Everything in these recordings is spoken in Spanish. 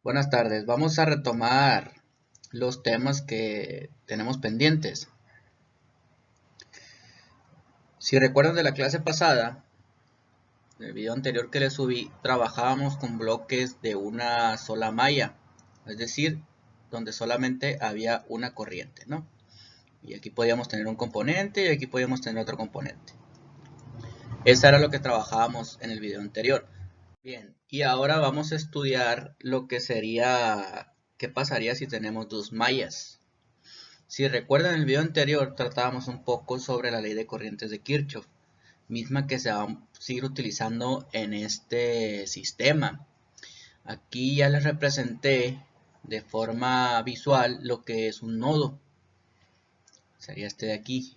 Buenas tardes, vamos a retomar los temas que tenemos pendientes. Si recuerdan de la clase pasada, del video anterior que les subí, trabajábamos con bloques de una sola malla, es decir, donde solamente había una corriente, ¿no? Y aquí podíamos tener un componente y aquí podíamos tener otro componente. Eso era lo que trabajábamos en el video anterior. Bien, y ahora vamos a estudiar lo que sería, qué pasaría si tenemos dos mallas. Si recuerdan el video anterior, tratábamos un poco sobre la ley de corrientes de Kirchhoff, misma que se va a seguir utilizando en este sistema. Aquí ya les representé de forma visual lo que es un nodo, sería este de aquí,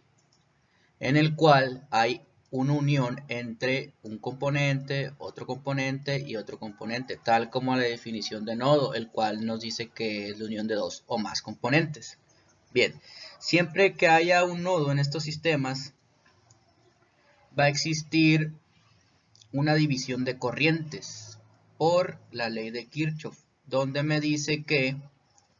en el cual hay una unión entre un componente y otro componente, tal como la definición de nodo, el cual nos dice que es la unión de dos o más componentes. Bien, siempre que haya un nodo en estos sistemas, va a existir una división de corrientes por la ley de Kirchhoff, donde me dice que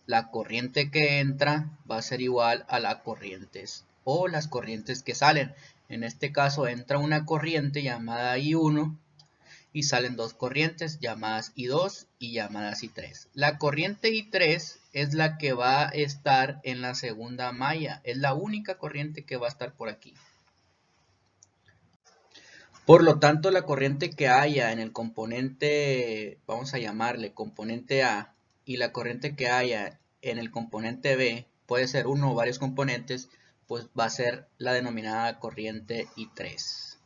la corriente que entra va a ser igual a las corrientes o las corrientes que salen. En este caso entra una corriente llamada I1 y salen dos corrientes llamadas I2 y llamadas I3. La corriente I3 es la que va a estar en la segunda malla, es la única corriente que va a estar por aquí. Por lo tanto, la corriente que haya en el componente, vamos a llamarle componente A, y la corriente que haya en el componente B, puede ser uno o varios componentes, pues va a ser la denominada corriente I3.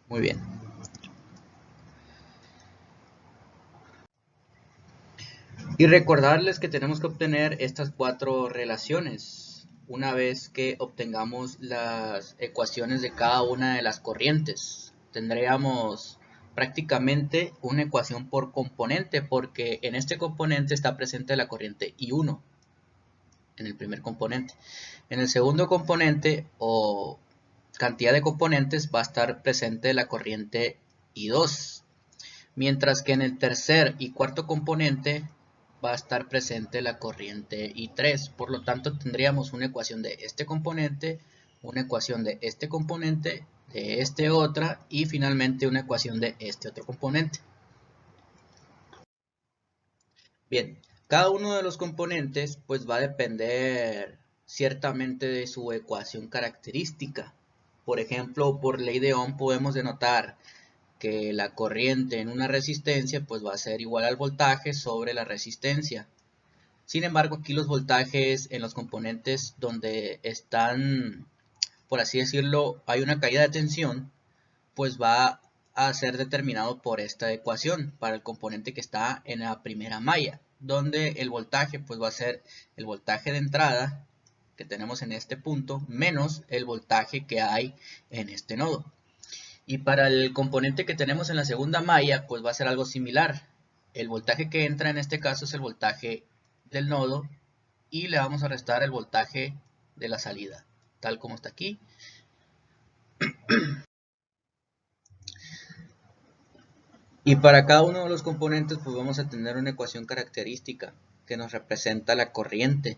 Muy bien. Y recordarles que tenemos que obtener estas cuatro relaciones una vez que obtengamos las ecuaciones de cada una de las corrientes. Tendríamos prácticamente una ecuación por componente, porque en este componente está presente la corriente I1 en el primer componente. En el segundo componente o cantidad de componentes va a estar presente la corriente I2, mientras que en el tercer y cuarto componente va a estar presente la corriente I3. Por lo tanto, tendríamos una ecuación de este componente, una ecuación de este componente, de este otra y finalmente una ecuación de este otro componente. Bien, cada uno de los componentes pues va a depender ciertamente de su ecuación característica. Por ejemplo, por ley de Ohm podemos denotar que la corriente en una resistencia pues va a ser igual al voltaje sobre la resistencia. Sin embargo, aquí los voltajes en los componentes donde están, por así decirlo, hay una caída de tensión, pues va a ser determinado por esta ecuación para el componente que está en la primera malla, donde el voltaje pues va a ser el voltaje de entrada que tenemos en este punto menos el voltaje que hay en este nodo. Y para el componente que tenemos en la segunda malla, pues va a ser algo similar. El voltaje que entra en este caso es el voltaje del nodo y le vamos a restar el voltaje de la salida, tal como está aquí. Y para cada uno de los componentes, pues vamos a tener una ecuación característica que nos representa la corriente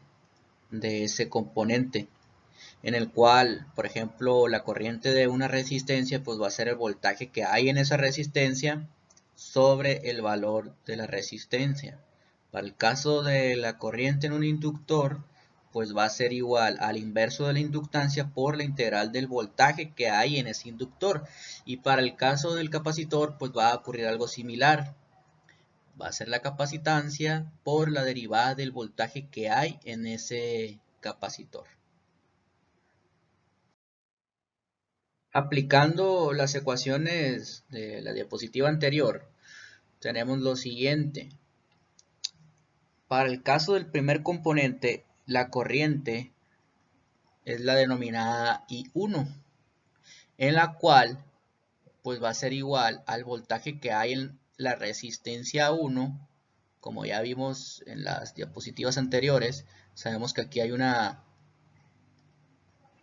de ese componente, en el cual, por ejemplo, la corriente de una resistencia, pues va a ser el voltaje que hay en esa resistencia sobre el valor de la resistencia. Para el caso de la corriente en un inductor, pues va a ser igual al inverso de la inductancia por la integral del voltaje que hay en ese inductor. Y para el caso del capacitor, pues va a ocurrir algo similar. Va a ser la capacitancia por la derivada del voltaje que hay en ese capacitor. Aplicando las ecuaciones de la diapositiva anterior, tenemos lo siguiente. Para el caso del primer componente, la corriente es la denominada I1, en la cual pues va a ser igual al voltaje que hay en la resistencia 1, como ya vimos en las diapositivas anteriores. Sabemos que aquí hay una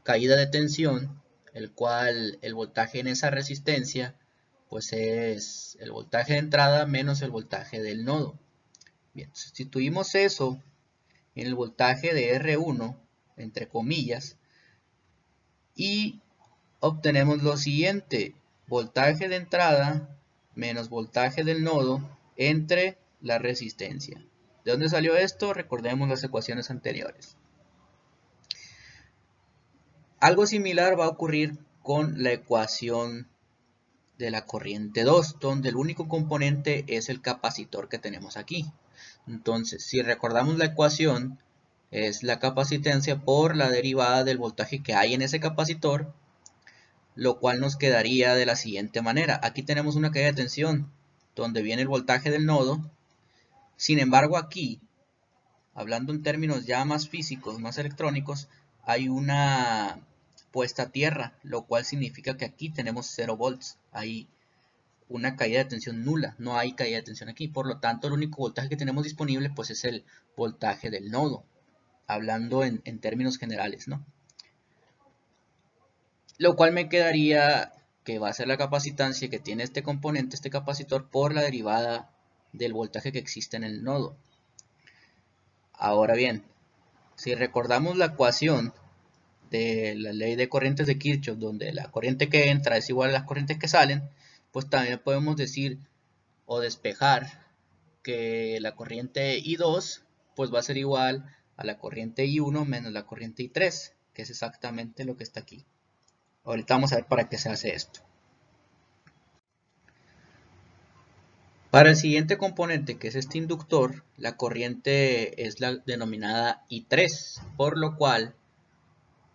caída de tensión, el cual el voltaje en esa resistencia pues es el voltaje de entrada menos el voltaje del nodo. Bien, sustituimos eso en el voltaje de R1, entre comillas, y obtenemos lo siguiente: voltaje de entrada menos voltaje del nodo entre la resistencia. ¿De dónde salió esto? Recordemos las ecuaciones anteriores. Algo similar va a ocurrir con la ecuación de la corriente 2, donde el único componente es el capacitor que tenemos aquí. Entonces, si recordamos la ecuación, es la capacitancia por la derivada del voltaje que hay en ese capacitor, lo cual nos quedaría de la siguiente manera. Aquí tenemos una caída de tensión, donde viene el voltaje del nodo. Sin embargo, aquí, hablando en términos ya más físicos, más electrónicos, hay una puesta a tierra, lo cual significa que aquí tenemos 0 volts. Hay una caída de tensión nula, no hay caída de tensión aquí. Por lo tanto, el único voltaje que tenemos disponible pues es el voltaje del nodo, hablando en términos generales, ¿no? Lo cual me quedaría que va a ser la capacitancia que tiene este componente, este capacitor, por la derivada del voltaje que existe en el nodo. Ahora bien, si recordamos la ecuación de la ley de corrientes de Kirchhoff, donde la corriente que entra es igual a las corrientes que salen, pues también podemos decir o despejar que la corriente I2 pues va a ser igual a la corriente I1 menos la corriente I3, que es exactamente lo que está aquí. Ahorita vamos a ver para qué se hace esto. Para el siguiente componente, que es este inductor, la corriente es la denominada I3, por lo cual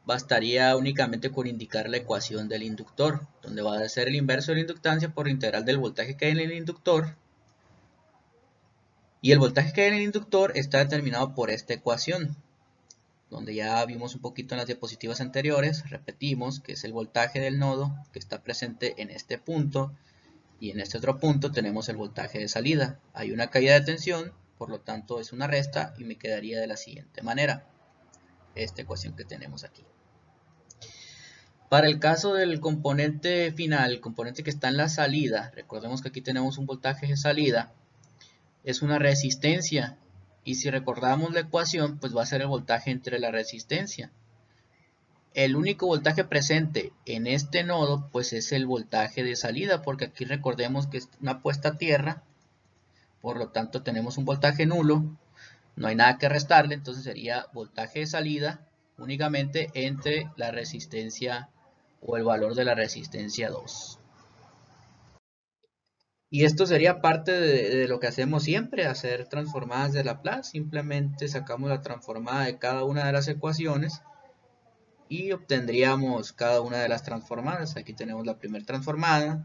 bastaría únicamente con indicar la ecuación del inductor, donde va a ser el inverso de la inductancia por la integral del voltaje que hay en el inductor. Y el voltaje que hay en el inductor está determinado por esta ecuación, donde ya vimos un poquito en las diapositivas anteriores. Repetimos que es el voltaje del nodo que está presente en este punto, y en este otro punto tenemos el voltaje de salida. Hay una caída de tensión, por lo tanto es una resta, y me quedaría de la siguiente manera, esta ecuación que tenemos aquí. Para el caso del componente final, el componente que está en la salida, recordemos que aquí tenemos un voltaje de salida, es una resistencia, y si recordamos la ecuación, pues va a ser el voltaje entre la resistencia. El único voltaje presente en este nodo pues es el voltaje de salida, porque aquí recordemos que es una puesta a tierra, por lo tanto tenemos un voltaje nulo, no hay nada que restarle, entonces sería voltaje de salida únicamente entre la resistencia o el valor de la resistencia 2. Y esto sería parte de lo que hacemos siempre, hacer transformadas de Laplace. Simplemente sacamos la transformada de cada una de las ecuaciones y obtendríamos cada una de las transformadas. Aquí tenemos la primera transformada,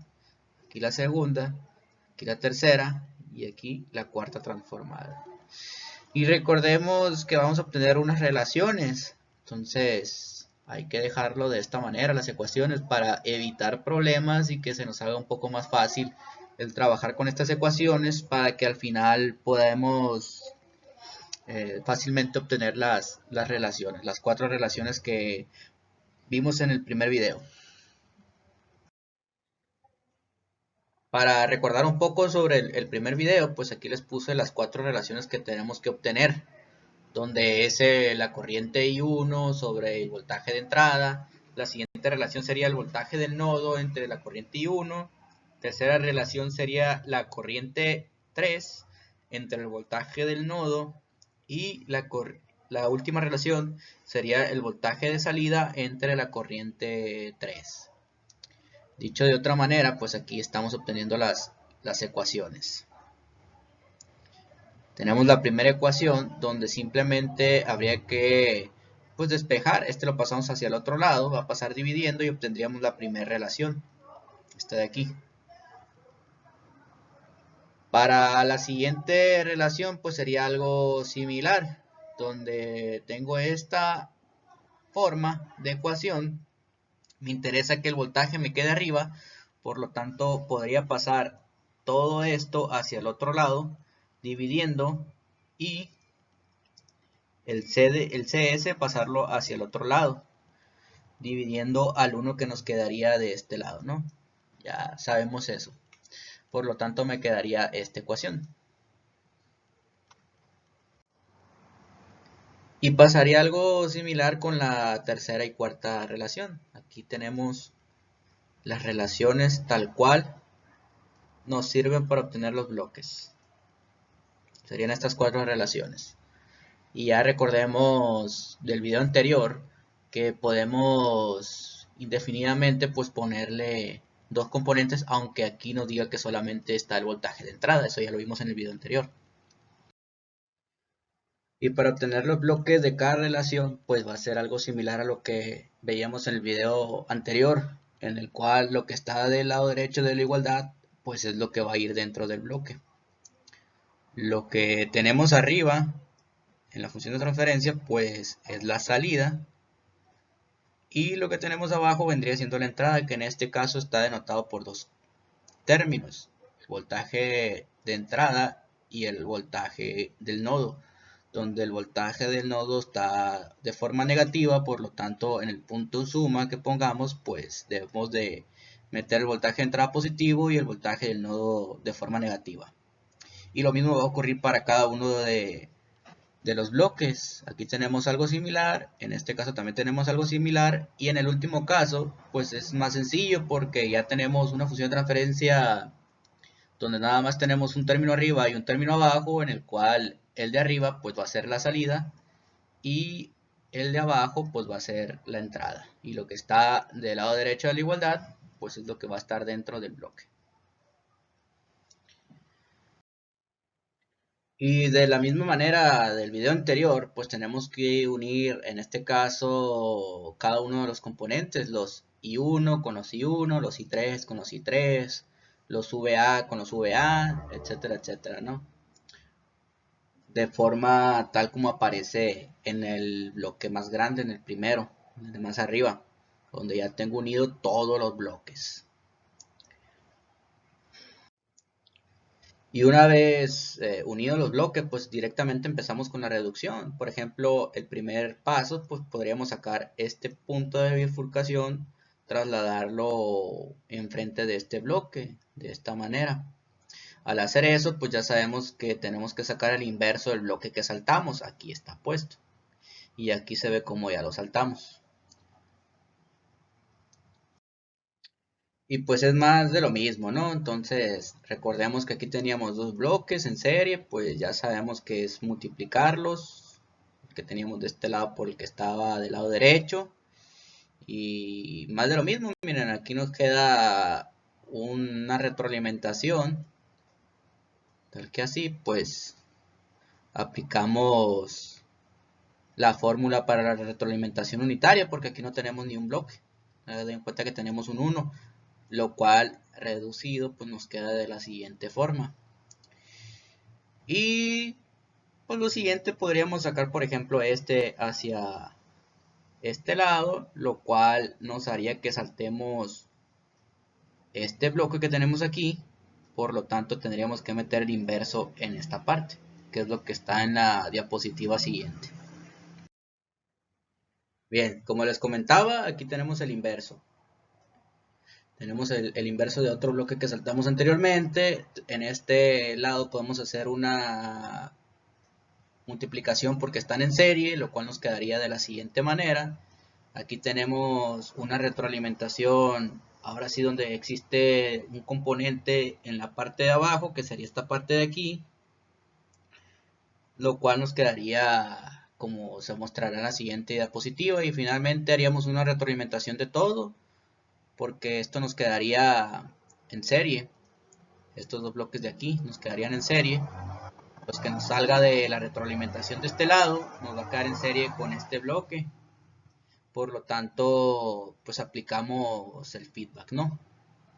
aquí la segunda, aquí la tercera y aquí la cuarta transformada. Y recordemos que vamos a obtener unas relaciones, entonces hay que dejarlo de esta manera las ecuaciones para evitar problemas y que se nos haga un poco más fácil el trabajar con estas ecuaciones, para que al final podamos fácilmente obtener las relaciones, las 4 relaciones que vimos en el primer video. Para recordar un poco sobre el primer video, pues aquí les puse las 4 relaciones que tenemos que obtener, donde es la corriente I1 sobre el voltaje de entrada. La siguiente relación sería el voltaje del nodo entre la corriente I1. Tercera relación sería la corriente 3 entre el voltaje del nodo, y la última relación sería el voltaje de salida entre la corriente 3. Dicho de otra manera, pues aquí estamos obteniendo las ecuaciones. Tenemos la primera ecuación donde simplemente habría que pues despejar, este lo pasamos hacia el otro lado, va a pasar dividiendo y obtendríamos la primera relación, esta de aquí. Para la siguiente relación pues sería algo similar, donde tengo esta forma de ecuación. Me interesa que el voltaje me quede arriba, por lo tanto podría pasar todo esto hacia el otro lado, dividiendo, y el CS pasarlo hacia el otro lado, dividiendo al 1 que nos quedaría de este lado, ¿no? Ya sabemos eso. Por lo tanto me quedaría esta ecuación. Y pasaría algo similar con la tercera y cuarta relación. Aquí tenemos las relaciones tal cual nos sirven para obtener los bloques. Serían estas cuatro relaciones. Y ya recordemos del video anterior que podemos indefinidamente pues ponerle dos componentes, aunque aquí nos diga que solamente está el voltaje de entrada. Eso ya lo vimos en el video anterior. Y para obtener los bloques de cada relación, pues va a ser algo similar a lo que veíamos en el video anterior, en el cual lo que está del lado derecho de la igualdad, pues es lo que va a ir dentro del bloque. Lo que tenemos arriba en la función de transferencia, pues es la salida. Y lo que tenemos abajo vendría siendo la entrada, que en este caso está denotado por dos términos: el voltaje de entrada y el voltaje del nodo, donde el voltaje del nodo está de forma negativa, por lo tanto en el punto suma que pongamos pues debemos de meter el voltaje de entrada positivo y el voltaje del nodo de forma negativa. Y lo mismo va a ocurrir para cada uno de los bloques. Aquí tenemos algo similar, en este caso también tenemos algo similar, y en el último caso pues es más sencillo porque ya tenemos una función de transferencia donde nada más tenemos un término arriba y un término abajo, en el cual el de arriba pues va a ser la salida y el de abajo pues va a ser la entrada, y lo que está del lado derecho de la igualdad pues es lo que va a estar dentro del bloque. Y de la misma manera del video anterior, pues tenemos que unir en este caso cada uno de los componentes, los I1 con los I1, los I3 con los I3, los VA con los VA, etcétera, etcétera, ¿no? De forma tal como aparece en el bloque más grande, en el primero, en el de más arriba, donde ya tengo unido todos los bloques. Y una vez unidos los bloques, pues directamente empezamos con la reducción. Por ejemplo, el primer paso, pues podríamos sacar este punto de bifurcación, trasladarlo enfrente de este bloque, de esta manera. Al hacer eso, pues ya sabemos que tenemos que sacar el inverso del bloque que saltamos. Aquí está puesto. Y aquí se ve como ya lo saltamos. Y pues es más de lo mismo, ¿no? Entonces, recordemos que aquí teníamos dos bloques en serie, pues ya sabemos que es multiplicarlos, el que teníamos de este lado por el que estaba del lado derecho. Y más de lo mismo, miren, aquí nos queda una retroalimentación, tal que así, pues aplicamos la fórmula para la retroalimentación unitaria, porque aquí no tenemos ni un bloque. Den en cuenta que tenemos un 1. Lo cual reducido pues nos queda de la siguiente forma. Y pues lo siguiente podríamos sacar por ejemplo este hacia este lado, lo cual nos haría que saltemos este bloque que tenemos aquí. Por lo tanto tendríamos que meter el inverso en esta parte, que es lo que está en la diapositiva siguiente. Bien, como les comentaba, aquí tenemos el inverso. Tenemos el inverso de otro bloque que saltamos anteriormente. En este lado podemos hacer una multiplicación porque están en serie, lo cual nos quedaría de la siguiente manera. Aquí tenemos una retroalimentación, ahora sí, donde existe un componente en la parte de abajo, que sería esta parte de aquí, lo cual nos quedaría como se mostrará en la siguiente diapositiva. Y finalmente haríamos una retroalimentación de todo, porque esto nos quedaría en serie. Estos dos bloques de aquí nos quedarían en serie. Los que nos salga de la retroalimentación de este lado nos va a quedar en serie con este bloque. Por lo tanto, pues aplicamos el feedback, ¿no?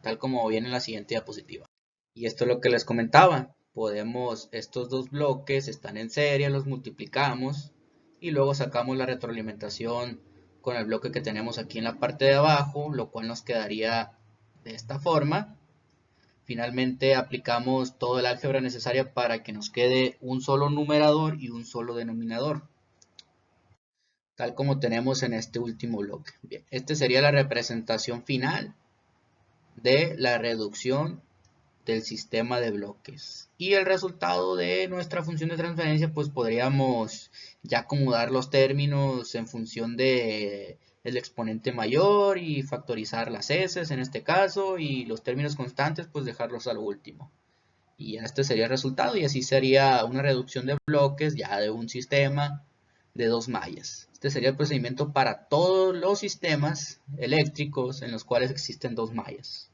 Tal como viene en la siguiente diapositiva. Y esto es lo que les comentaba. Podemos, estos dos bloques están en serie, los multiplicamos y luego sacamos la retroalimentación con el bloque que tenemos aquí en la parte de abajo, lo cual nos quedaría de esta forma. Finalmente aplicamos todo el álgebra necesaria para que nos quede un solo numerador y un solo denominador, tal como tenemos en este último bloque. Bien, esta sería la representación final de la reducción del sistema de bloques. Y el resultado de nuestra función de transferencia, pues podríamos ya acomodar los términos en función de el exponente mayor y factorizar las s en este caso, y los términos constantes pues dejarlos al último. Y este sería el resultado, y así sería una reducción de bloques ya de un sistema de dos mallas. Este sería el procedimiento para todos los sistemas eléctricos en los cuales existen dos mallas.